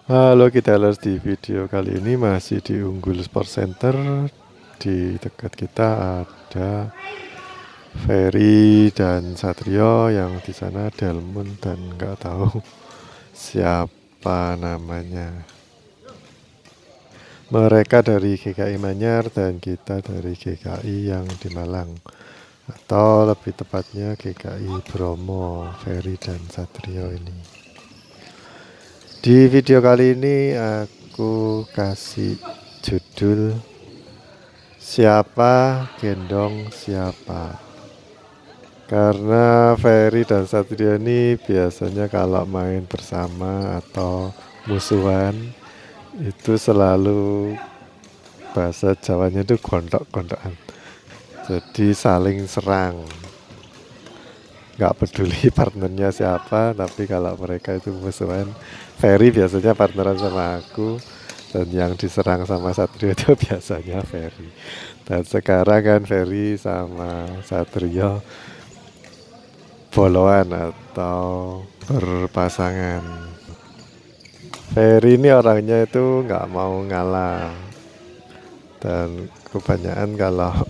Halo Kidalers, di video kali ini masih di Unggul Sport Center. Di dekat kita ada Ferry dan Satrio, yang di sana Delmon dan nggak tahu siapa namanya. Mereka dari GKI Manyar dan kita dari GKI yang di Malang, atau lebih tepatnya GKI Bromo. Ferry dan Satrio ini. Di video kali ini aku kasih judul Siapa Gendong Siapa. Karena Ferry dan Satrio ini biasanya kalau main bersama atau musuhan itu selalu bahasa Jawanya itu gondok-gondokan. Jadi saling serang. Nggak peduli partnernya siapa, tapi kalau mereka itu musuhan, Ferry biasanya partneran sama aku, dan yang diserang sama Satrio itu biasanya Ferry. Dan sekarang kan Ferry sama Satrio boloan atau berpasangan. Ferry ini orangnya itu nggak mau ngalah, dan kebanyakan kalau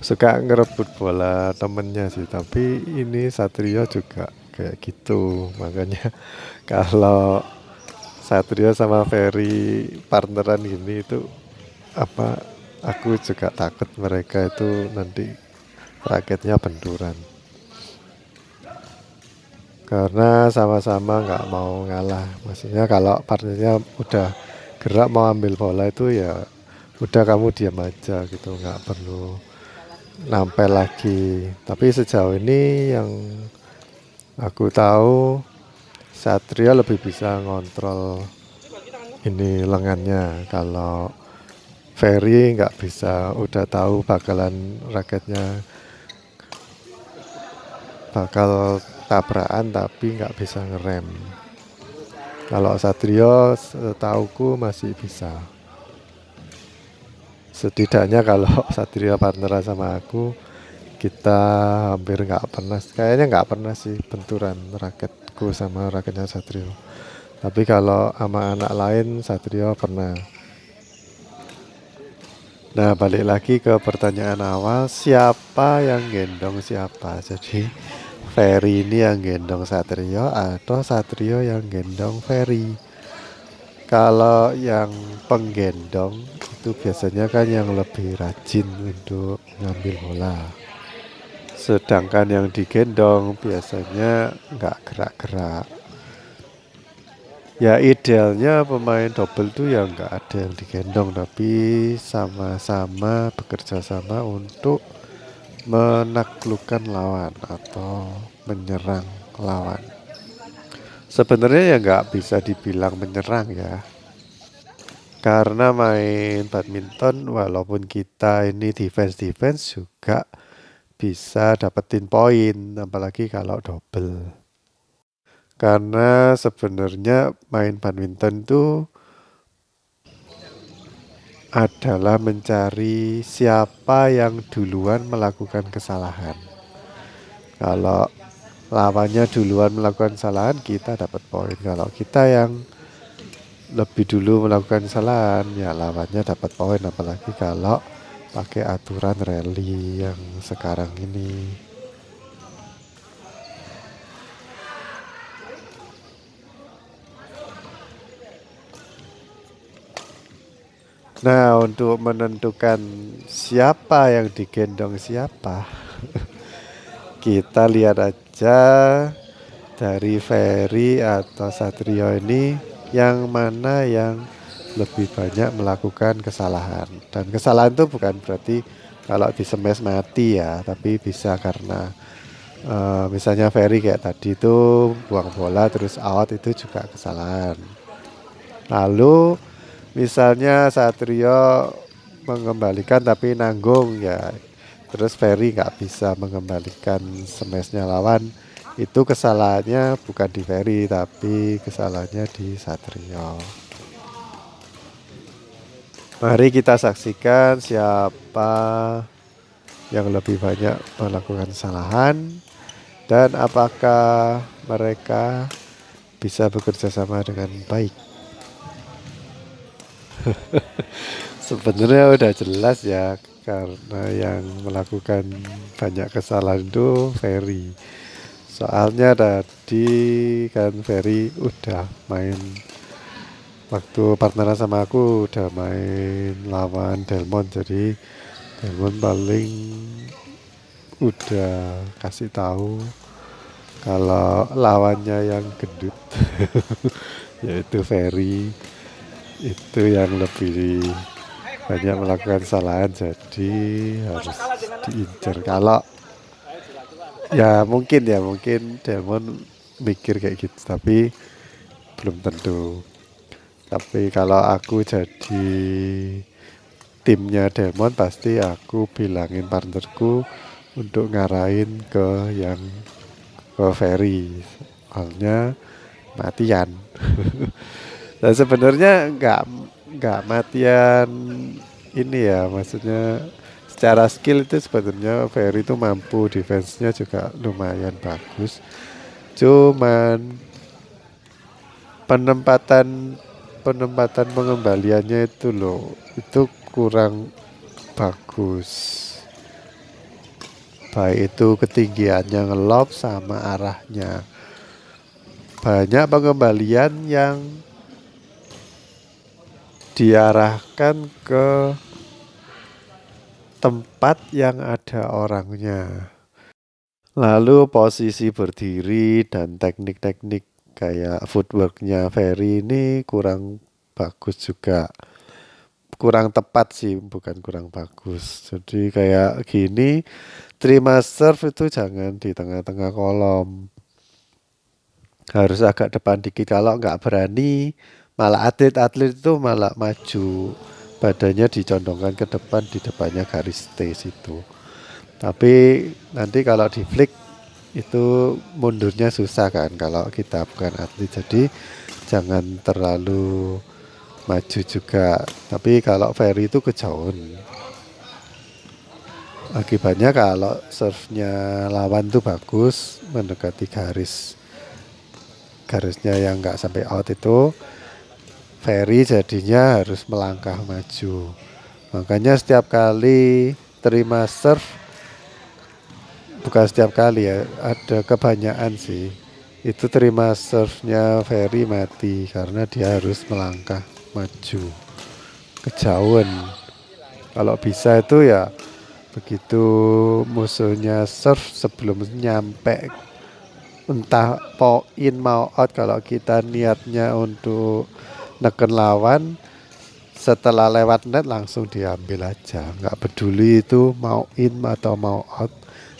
suka ngerebut bola temennya sih. Tapi ini Satrio juga kayak gitu, makanya kalau Satrio sama Ferry partneran gini itu apa, aku juga takut mereka itu nanti raketnya benturan, karena sama-sama nggak mau ngalah. Maksudnya kalau partnernya udah gerak mau ambil bola itu ya udah, kamu diam aja gitu, nggak perlu nampel lagi. Tapi sejauh ini yang aku tahu, Satrio lebih bisa ngontrol ini lengannya. Kalau Ferry nggak bisa, udah tahu bakalan raketnya bakal tabrakan tapi nggak bisa ngerem. Kalau Satrio setauku masih bisa. Setidaknya kalau Satrio partneran sama aku, kita hampir nggak pernah, kayaknya nggak pernah sih benturan raketku sama raketnya Satrio. Tapi kalau sama anak lain, Satrio pernah. Nah, balik lagi ke pertanyaan awal, siapa yang gendong siapa? Jadi Ferry ini yang gendong Satrio atau Satrio yang gendong Ferry? Kalau yang penggendong itu biasanya kan yang lebih rajin untuk ngambil bola. Sedangkan yang digendong biasanya nggak gerak-gerak. Ya idealnya pemain double tuh ya nggak ada yang digendong, tapi sama-sama bekerja sama untuk menaklukkan lawan atau menyerang lawan. Sebenarnya ya nggak bisa dibilang menyerang ya, karena main badminton walaupun kita ini defense juga bisa dapetin poin, apalagi kalau double. Karena sebenarnya main badminton itu adalah mencari siapa yang duluan melakukan kesalahan. Kalau lawannya duluan melakukan kesalahan, kita dapat poin. Kalau kita yang lebih dulu melakukan kesalahan, ya lawannya dapat poin. Apalagi kalau pakai aturan rally yang sekarang ini. Nah, untuk menentukan siapa yang digendong siapa, kita lihat aja dari Ferry atau Satrio ini, yang mana yang lebih banyak melakukan kesalahan. Dan kesalahan itu bukan berarti kalau di smash mati ya, tapi bisa karena misalnya Ferry kayak tadi itu buang bola terus out, itu juga kesalahan. Lalu misalnya Satrio mengembalikan tapi nanggung ya, terus Ferry nggak bisa mengembalikan smashnya lawan, itu kesalahannya bukan di Ferry tapi kesalahannya di Satrio. Mari kita saksikan siapa yang lebih banyak melakukan kesalahan dan apakah mereka bisa bekerja sama dengan baik. Sebenarnya udah jelas ya, karena yang melakukan banyak kesalahan itu Ferry. Soalnya tadi kan Ferry udah main, waktu partneran sama aku udah main lawan Delmon, jadi Delmon paling udah kasih tahu kalau lawannya yang gendut yaitu Ferry itu yang lebih banyak melakukan kesalahan, jadi harus diincar. Kalau ya mungkin Demon mikir kayak gitu, tapi belum tentu. Tapi kalau aku jadi timnya Demon, pasti aku bilangin partnerku untuk ngarahin ke yang ke Ferry, soalnya matian. Dan sebenarnya nggak matian ini ya, maksudnya secara skill itu sebenarnya Ferry itu mampu, defense-nya juga lumayan bagus. Cuman penempatan penempatan pengembaliannya itu loh, itu kurang bagus. Baik itu ketinggiannya ngelob sama arahnya. Banyak pengembalian yang diarahkan ke tempat yang ada orangnya. Lalu posisi berdiri dan teknik-teknik kayak footworknya Ferry ini kurang bagus juga. Kurang tepat sih, bukan kurang bagus. Jadi kayak gini, terima serve itu jangan di tengah-tengah kolom. Harus agak depan dikit, kalau nggak berani malah atlet-atlet itu malah maju. Badannya dicondongkan ke depan, di depannya garis T situ. Tapi nanti kalau di flick itu mundurnya susah kan kalau kita bukan atlet, jadi jangan terlalu maju juga. Tapi kalau Ferry itu kejauhan, akibatnya kalau serve-nya lawan tuh bagus mendekati garisnya yang nggak sampai out, itu Ferry jadinya harus melangkah maju. Makanya setiap kali terima serve, bukan setiap kali ya, ada kebanyakan sih, itu terima serve-nya Ferry mati karena dia harus melangkah maju kejauhan. Kalau bisa itu ya begitu musuhnya serve, sebelum nyampe entah mau in mau out, kalau kita niatnya untuk neken lawan, setelah lewat net langsung diambil aja, nggak peduli itu mau in atau mau out,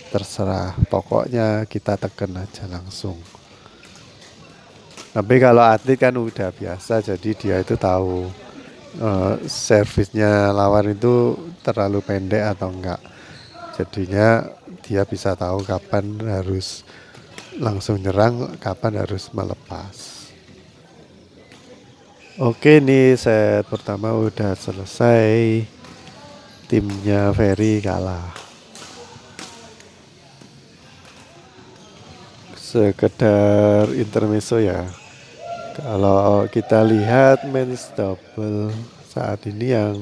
terserah, pokoknya kita tekan aja langsung. Tapi kalau atlet kan udah biasa, jadi dia itu tahu servisnya lawan itu terlalu pendek atau enggak, jadinya dia bisa tahu kapan harus langsung nyerang, kapan harus melepas. Oke, nih set pertama udah selesai, timnya Ferry kalah. Sekedar intermezzo ya, kalau kita lihat men's double saat ini yang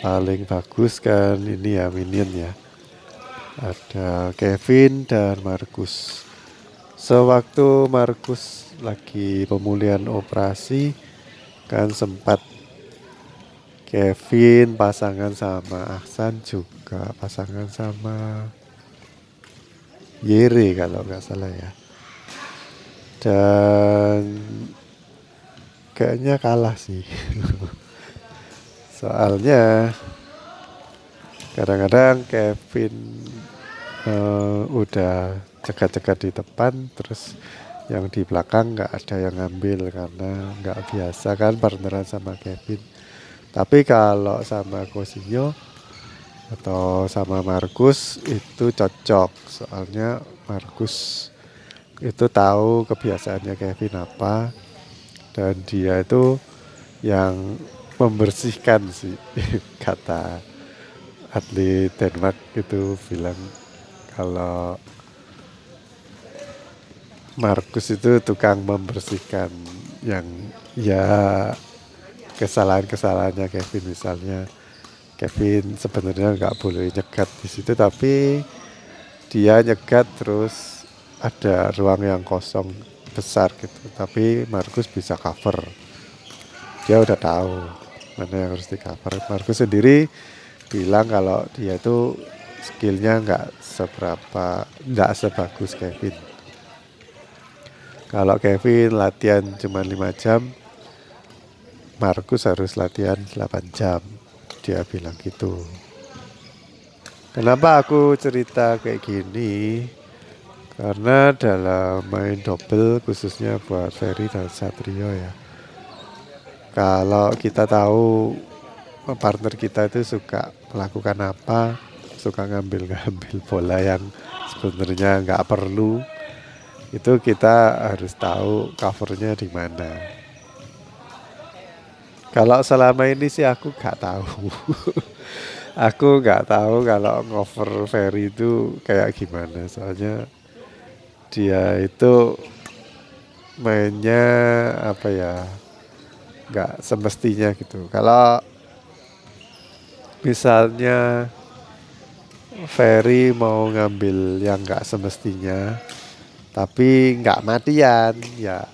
paling bagus kan ini ya, Minion ya. Ada Kevin dan Marcus. Sewaktu Marcus lagi pemulihan operasi, kan sempat Kevin pasangan sama Ahsan, juga pasangan sama Yere kalau nggak salah ya. Dan kayaknya kalah sih. Soalnya kadang-kadang Kevin udah cekat-cekat di depan, terus yang di belakang nggak ada yang ngambil karena nggak biasa kan partneran sama Kevin. Tapi kalau sama Cousinho atau sama Marcus itu cocok, soalnya Marcus itu tahu kebiasaannya Kevin apa, dan dia itu yang membersihkan sih kata atlet Denmark itu bilang kalau Marcus itu tukang membersihkan, yang ya kesalahan-kesalahannya Kevin. Misalnya Kevin sebenarnya nggak boleh nyegat di situ, tapi dia nyegat terus ada ruang yang kosong besar gitu, tapi Markus bisa cover. Dia udah tahu mana yang harus di cover. Markus sendiri bilang kalau dia itu skillnya nggak sebagus Kevin. Kalau Kevin latihan cuma 5 jam, Markus harus latihan 8 jam. Dia bilang gitu. Kenapa aku cerita kayak gini? Karena dalam main double, khususnya buat Ferry dan Satrio ya, kalau kita tahu partner kita itu suka melakukan apa, suka ngambil-ngambil bola yang sebenarnya nggak perlu, itu kita harus tahu covernya di mana. Kalau selama ini sih aku nggak tahu. Aku nggak tahu kalau ngover Ferry itu kayak gimana. Soalnya dia itu mainnya apa ya, nggak semestinya gitu. Kalau misalnya Ferry mau ngambil yang nggak semestinya, tapi nggak matian, ya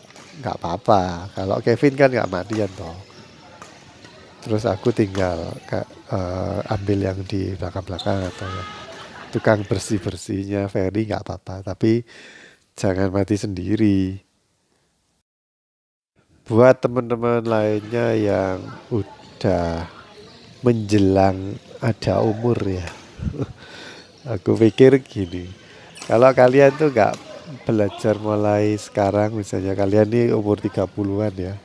nggak apa-apa. Kalau Kevin kan nggak matian toh. Terus aku tinggal ambil yang di belakang-belakang atau yang tukang bersih-bersihnya Ferry nggak apa-apa. Tapi jangan mati sendiri. Buat teman-teman lainnya yang udah menjelang ada umur ya. Aku pikir gini, kalau kalian tuh nggak belajar mulai sekarang, misalnya kalian nih umur 30-an ya.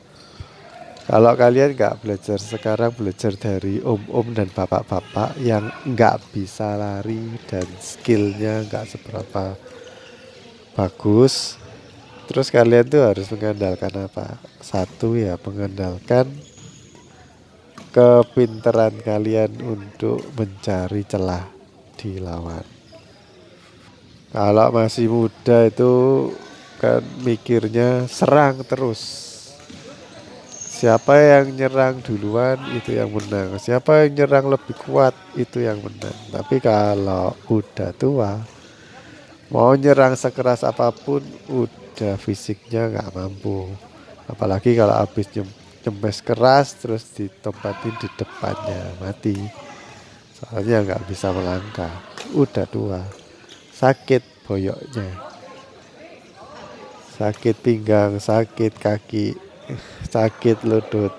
Kalau kalian nggak belajar sekarang, belajar dari om-om dan bapak-bapak yang nggak bisa lari dan skillnya nggak seberapa bagus, terus kalian tuh harus mengandalkan apa? Satu ya, mengandalkan kepintaran kalian untuk mencari celah di lawan. Kalau masih muda itu kan mikirnya serang terus. Siapa yang nyerang duluan itu yang menang. Siapa yang nyerang lebih kuat itu yang menang. Tapi kalau udah tua, mau nyerang sekeras apapun udah fisiknya nggak mampu. Apalagi kalau habis nyempes keras terus ditempatin di depannya mati. Soalnya nggak bisa melangkah. Udah tua, sakit boyoknya, sakit pinggang, sakit kaki, sakit lutut.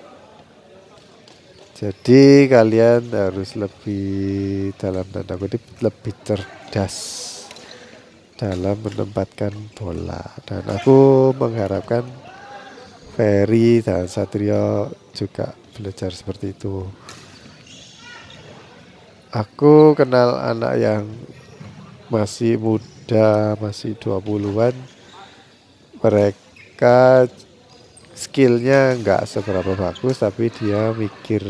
Jadi kalian harus lebih, dalam tanda kutip, lebih cerdas dalam menempatkan bola. Dan aku mengharapkan Ferry dan Satrio juga belajar seperti itu. Aku kenal anak yang masih muda, masih 20-an. Mereka skillnya nggak seberapa bagus, tapi dia mikir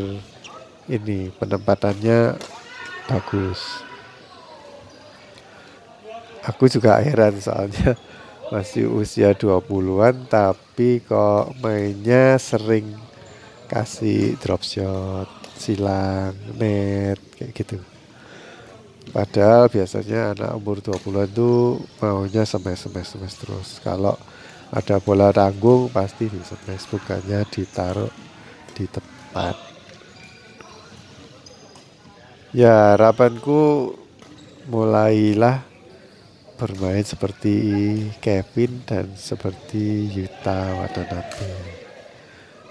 ini penempatannya bagus. Aku juga heran soalnya masih usia 20-an tapi kok mainnya sering kasih drop shot, silang, net kayak gitu. Padahal biasanya anak umur 20-an tuh maunya smash terus. Kalau ada bola tanggung pasti di smash, bukannya ditaruh di tempat. Ya harapanku mulailah bermain seperti Kevin dan seperti Yuta Watanabe.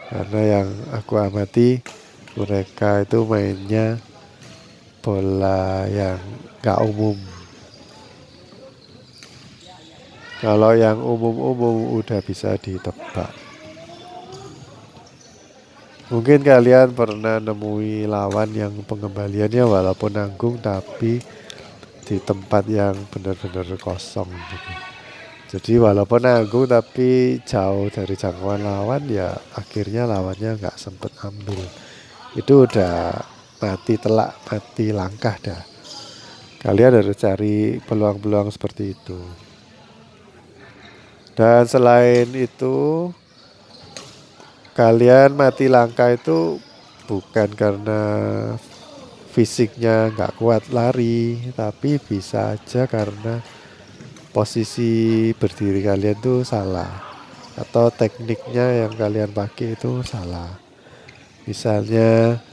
Karena yang aku amati mereka itu mainnya bola yang gak umum. Kalau yang umum-umum udah bisa ditebak. Mungkin kalian pernah nemui lawan yang pengembaliannya walaupun nanggung tapi di tempat yang benar-benar kosong gitu. Jadi walaupun nanggung tapi jauh dari jangkauan lawan, ya akhirnya lawannya nggak sempet ambil. Itu udah mati telak, mati langkah dah. Kalian harus cari peluang-peluang seperti itu. Dan selain itu, kalian mati langkah itu bukan karena fisiknya nggak kuat lari, tapi bisa aja karena posisi berdiri kalian tuh salah atau tekniknya yang kalian pakai itu salah. Misalnya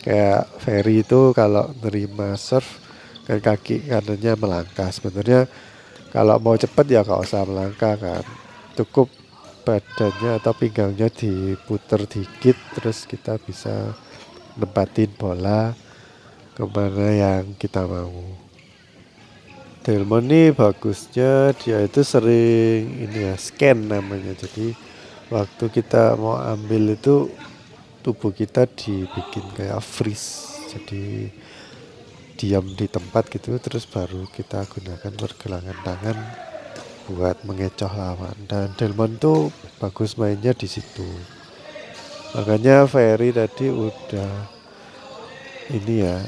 kayak Ferry itu kalau nerima serve kan kaki kanannya melangkah. Sebenarnya kalau mau cepet ya nggak usah melangkah kan, cukup badannya atau pinggangnya diputer dikit terus kita bisa nempatin bola kemana yang kita mau. Delmon nih bagusnya dia itu sering ini ya scan namanya. Jadi waktu kita mau ambil itu tubuh kita dibikin kayak freeze. Jadi diam di tempat gitu terus baru kita gunakan pergelangan tangan buat mengecoh lawan. Dan Delmon tuh bagus mainnya di situ. Makanya Ferry tadi udah ini ya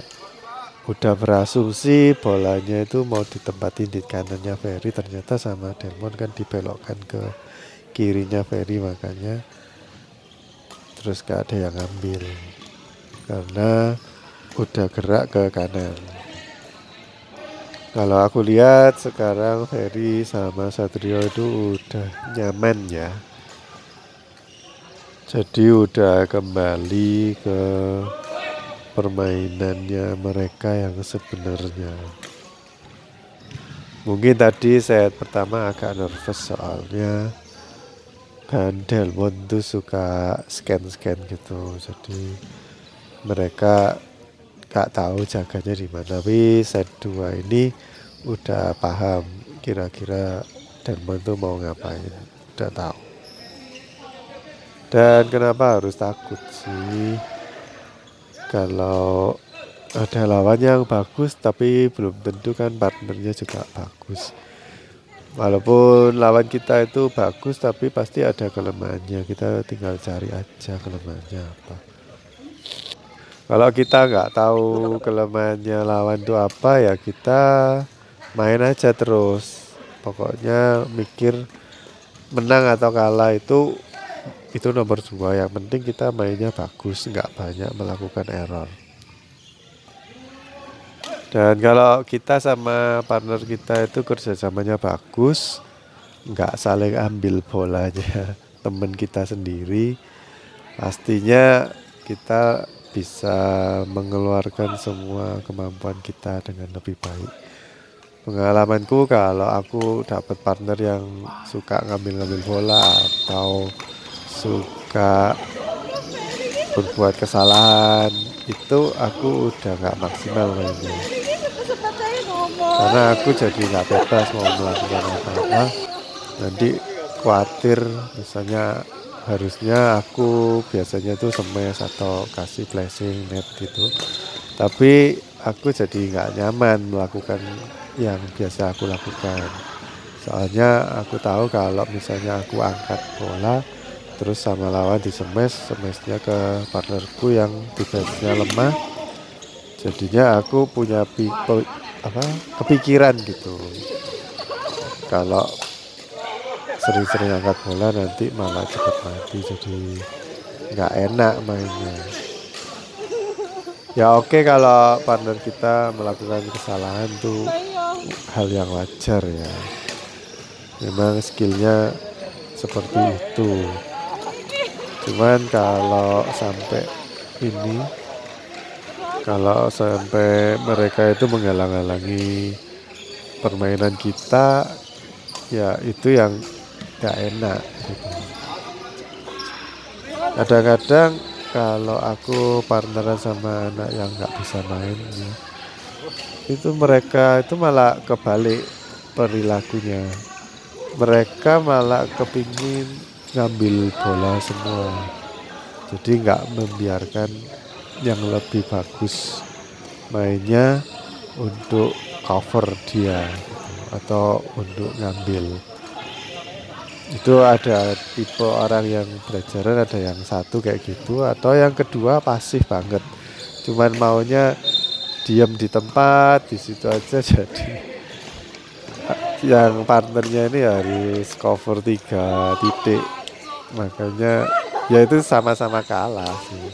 udah berasumsi bolanya itu mau ditempatin di kanannya Ferry, ternyata sama Delmon kan dibelokkan ke kirinya Ferry, makanya terus gak ada yang ngambil karena udah gerak ke kanan. Kalau aku lihat sekarang Ferry sama Satrio itu udah nyaman ya, jadi udah kembali ke permainannya mereka yang sebenarnya. Mungkin tadi set pertama agak nervous soalnya kan Delmon tuh suka scan-scan gitu. Jadi mereka gak tahu jaganya di mana. Tapi set 2 ini udah paham kira-kira Delmon tuh mau ngapain. Udah tahu. Dan kenapa harus takut sih? Kalau ada lawan yang bagus tapi belum tentu kan partnernya juga bagus. Walaupun lawan kita itu bagus tapi pasti ada kelemahannya. Kita tinggal cari aja kelemahannya apa. Kalau kita nggak tahu kelemahannya lawan itu apa ya kita main aja terus. Pokoknya mikir menang atau kalah itu nomor 2. Yang penting kita mainnya bagus, nggak banyak melakukan error. Dan kalau kita sama partner kita itu kerjasamanya bagus, nggak saling ambil bolanya temen kita sendiri, pastinya kita bisa mengeluarkan semua kemampuan kita dengan lebih baik. Pengalamanku kalau aku dapat partner yang suka ngambil-ngambil bola atau suka berbuat kesalahan, itu aku udah nggak maksimal mainnya. Karena aku jadi nggak bebas mau melakukan apa-apa. Nanti khawatir misalnya harusnya aku biasanya tuh smash atau kasih flashing net gitu. Tapi aku jadi nggak nyaman melakukan yang biasa aku lakukan. Soalnya aku tahu kalau misalnya aku angkat bola terus sama lawan di smashnya ke partnerku yang defense-nya lemah, jadinya aku punya kepikiran gitu. Kalau sering-sering angkat bola nanti malah cepat mati, jadi nggak enak mainnya. Ya oke, kalau partner kita melakukan kesalahan tuh hal yang wajar ya. Memang skillnya seperti itu. Cuman kalau sampai mereka itu menghalang-halangi permainan kita, ya itu yang gak enak gitu. Kadang-kadang kalau aku partneran sama anak yang gak bisa main ya, itu mereka itu malah kebalik perilakunya. Mereka malah kepingin ngambil bola semua, jadi nggak membiarkan yang lebih bagus mainnya untuk cover dia gitu, atau untuk ngambil. Itu ada tipe orang yang belajaran, ada yang satu kayak gitu, atau yang kedua pasif banget, cuman maunya diam di tempat di situ aja. Jadi yang partnernya ini harus cover 3 titik, makanya Ya itu sama-sama kalah sih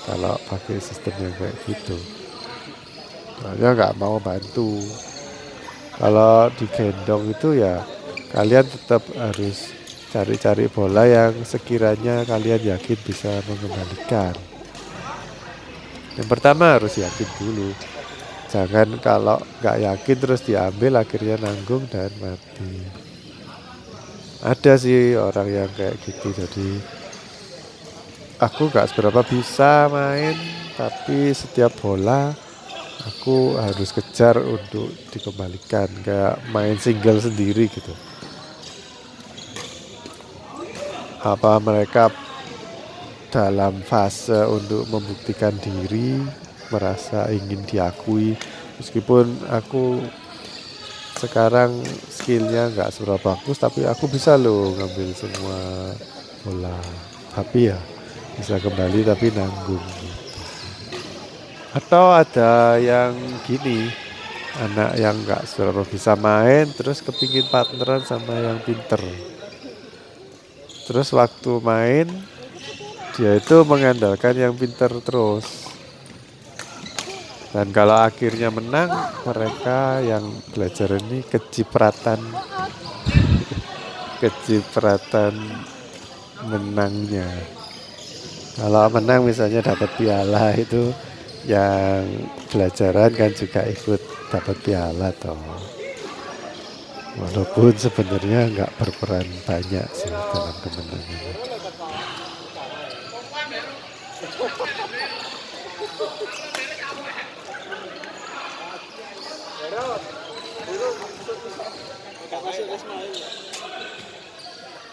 kalau pakai sistem yang kayak gitu. Soalnya nggak mau bantu. Kalau digendong itu ya kalian tetap harus cari-cari bola yang sekiranya kalian yakin bisa mengembalikan. Yang pertama harus yakin dulu. Jangan kalau nggak yakin terus diambil akhirnya nanggung dan mati. Ada sih orang yang kayak gitu. Jadi aku nggak seberapa bisa main, tapi setiap bola aku harus kejar untuk dikembalikan kayak main single sendiri gitu. Apa mereka dalam fase untuk membuktikan diri, merasa ingin diakui, meskipun aku sekarang skillnya nggak seberapa bagus, tapi aku bisa loh ngambil semua bola. Tapi ya bisa kembali tapi nanggung gitu. Atau ada yang gini, anak yang nggak seberapa bisa main, terus kepingin partneran sama yang pinter. Terus waktu main dia itu mengandalkan yang pinter terus. Dan kalau akhirnya menang, mereka yang belajar ini kecipratan menangnya. Kalau menang misalnya dapat piala itu yang pelajaran kan juga ikut dapat piala toh. Walaupun sebenarnya nggak berperan banyak sih dalam kemenangan.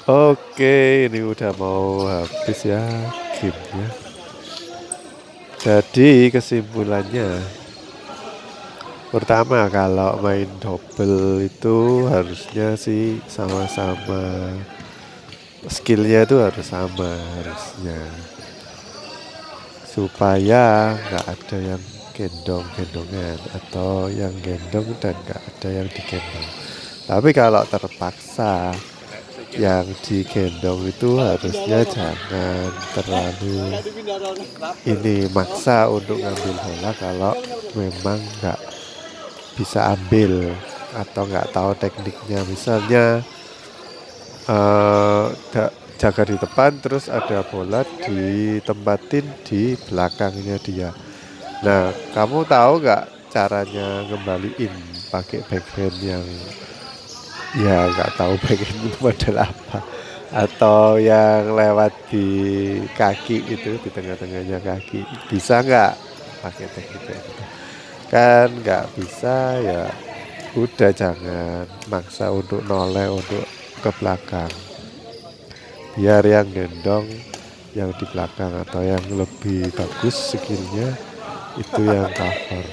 Oke, ini udah mau habis ya gamenya. Jadi kesimpulannya, pertama kalau main double itu harusnya sih sama-sama skillnya itu harus sama harusnya, supaya nggak ada yang gendong-gendongan atau yang gendong dan nggak ada yang digendong. Tapi kalau terpaksa yang digendong itu harusnya jangan terlalu ini maksa untuk ngambil bola kalau memang nggak bisa ambil atau nggak tahu tekniknya. Misalnya jaga di depan terus ada bola ditempatin di belakangnya dia. Nah, kamu tahu nggak caranya ngembaliin pakai backhand yang ya nggak tahu backhand itu model apa, atau yang lewat di kaki itu di tengah-tengahnya kaki, bisa nggak pakai teknik kayak gitu? Kan nggak bisa ya. Udah jangan maksa untuk noleh untuk ke belakang. Biar yang gendong yang di belakang atau yang lebih bagus skillnya itu yang cover.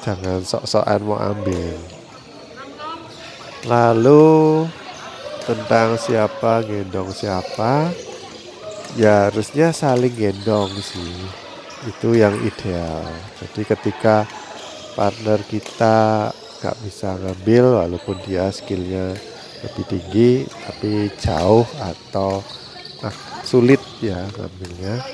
Jangan sok-sokan mau ambil. Lalu tentang siapa gendong siapa, ya harusnya saling gendong sih. Itu yang ideal. Jadi ketika partner kita nggak bisa ngambil walaupun dia skillnya lebih tinggi tapi jauh atau sulit ya ngambilnya,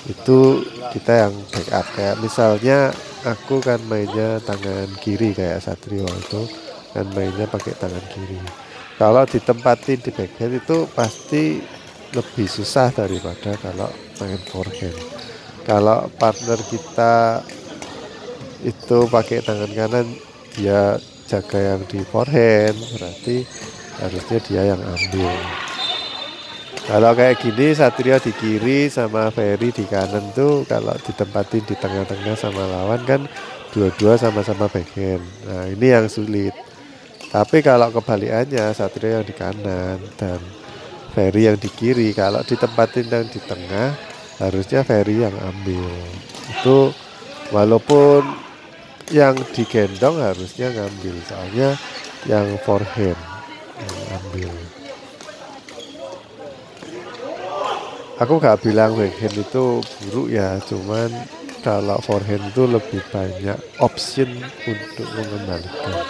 itu kita yang backup. Kayak misalnya aku kan mainnya tangan kiri kayak Satrio itu kan mainnya pakai tangan kiri. Kalau ditempatin di backhand itu pasti lebih susah daripada kalau main forehand. Kalau partner kita itu pakai tangan kanan, dia jaga yang di forehand, berarti harusnya dia yang ambil. Kalau kayak gini Satrio di kiri sama Ferry di kanan tuh kalau ditempatin di tengah-tengah sama lawan kan dua-dua sama-sama backhand. Nah ini yang sulit. Tapi kalau kebalikannya Satrio yang di kanan dan Ferry yang di kiri, kalau ditempatin yang di tengah harusnya Ferry yang ambil. Itu walaupun yang digendong harusnya ngambil, soalnya yang forehand yang ambil. Aku gak bilang backhand itu buruk ya, cuman kalau forehand itu lebih banyak option untuk mengembalikan.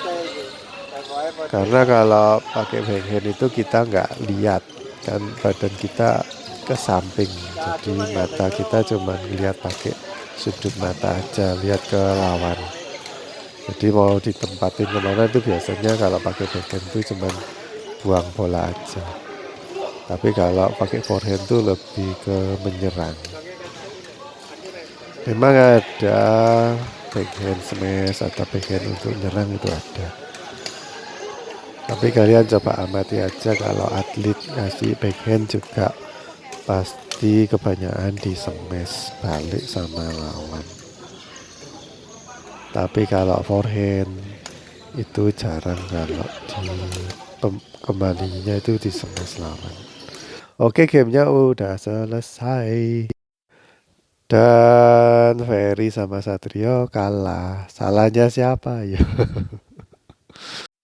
Karena kalau pakai backhand itu kita nggak lihat kan badan kita ke samping. Jadi mata kita cuma lihat pakai sudut mata aja, lihat ke lawan. Jadi mau ditempatin kemana itu biasanya kalau pakai backhand itu cuma buang bola aja. Tapi kalau pakai forehand itu lebih ke menyerang. Memang ada backhand smash atau backhand untuk nyerang itu ada. Tapi kalian coba amati aja kalau atlet ngasih backhand juga pasti kebanyakan di smash balik sama lawan. Tapi kalau forehand itu jarang kalau di kembalinya itu di smash lawan. Oke, gamenya udah selesai. Dan Ferry sama Satrio kalah. Salahnya siapa ya?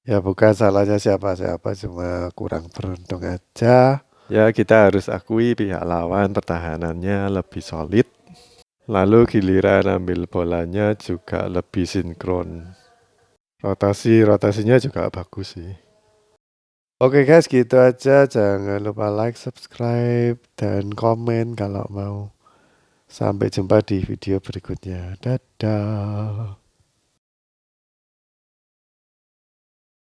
Ya bukan salahnya siapa-siapa, cuma kurang beruntung aja. Ya kita harus akui pihak lawan pertahanannya lebih solid. Lalu giliran ambil bolanya juga lebih sinkron. Rotasinya juga bagus sih. Oke guys, gitu aja. Jangan lupa like, subscribe, dan komen kalau mau. Sampai jumpa di video berikutnya. Dadah.